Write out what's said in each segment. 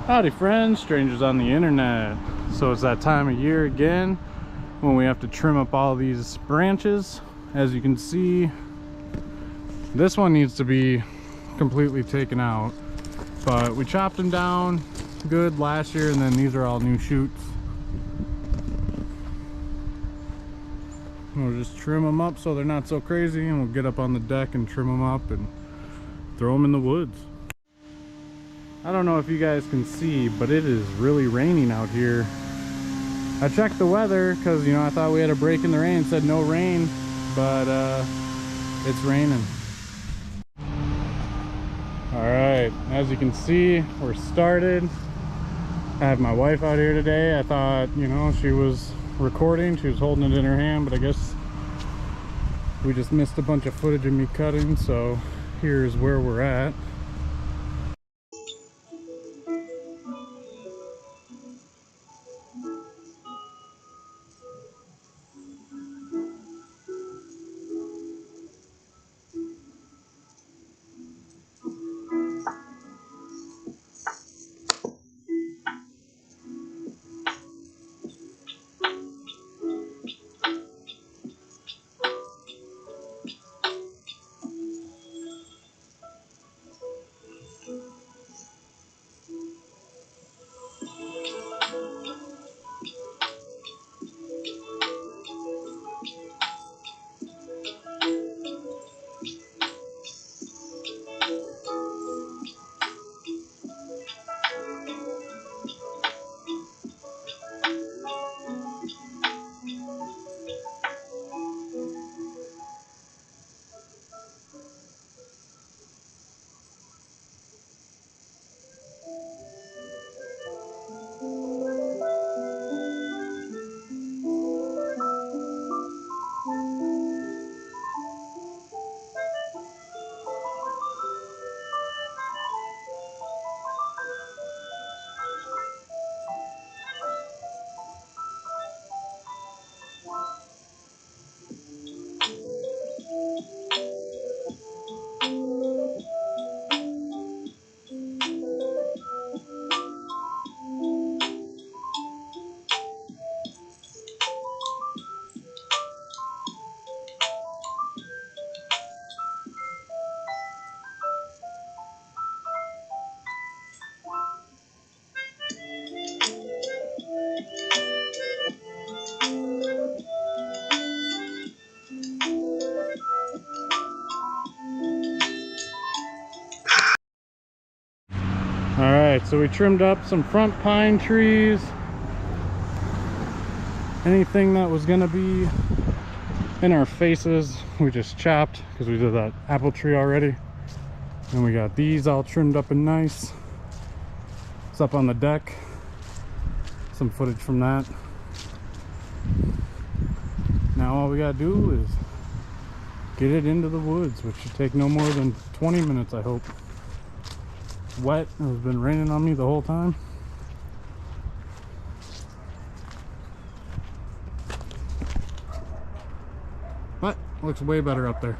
Howdy friends, strangers on the internet. So it's that time of year again when we have to trim up all these branches. As you can see, this one needs to be completely taken out, but we chopped them down good last year, and then these are all new shoots. We'll just trim them up so they're not so crazy, and we'll get up on the deck and trim them up and throw them in the woods. I don't know if you guys can see, but it is really raining out here. I checked the weather because, you know, I thought we had a break in the rain. It said no rain, but it's raining. Alright, as you can see, we're started. I have my wife out here today. I thought, you know, she was recording. She was holding it in her hand, but I guess we just missed a bunch of footage of me cutting, so here's where we're at. Alright, so we trimmed up some front pine trees. Anything that was gonna be in our faces, we just chopped because we did that apple tree already. And we got these all trimmed up and nice. It's up on the deck. Some footage from that. Now all we gotta do is get it into the woods, which should take no more than 20 minutes, I hope. Wet. It's been raining on me the whole time. But looks way better up there.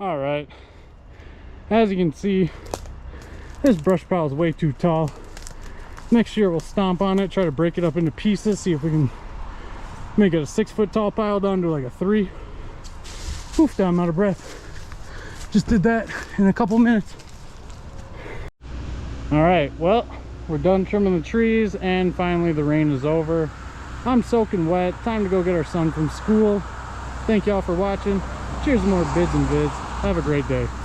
Alright, as you can see, this brush pile is way too tall. Next year we'll stomp on it, try to break it up into pieces, see if we can make it a 6-foot tall pile down to like a 3. Oof, I'm out of breath. Just did that in a couple minutes. Alright, well, we're done trimming the trees and finally the rain is over. I'm soaking wet. Time to go get our son from school. Thank y'all for watching. Cheers to more bids and vids. Have a great day.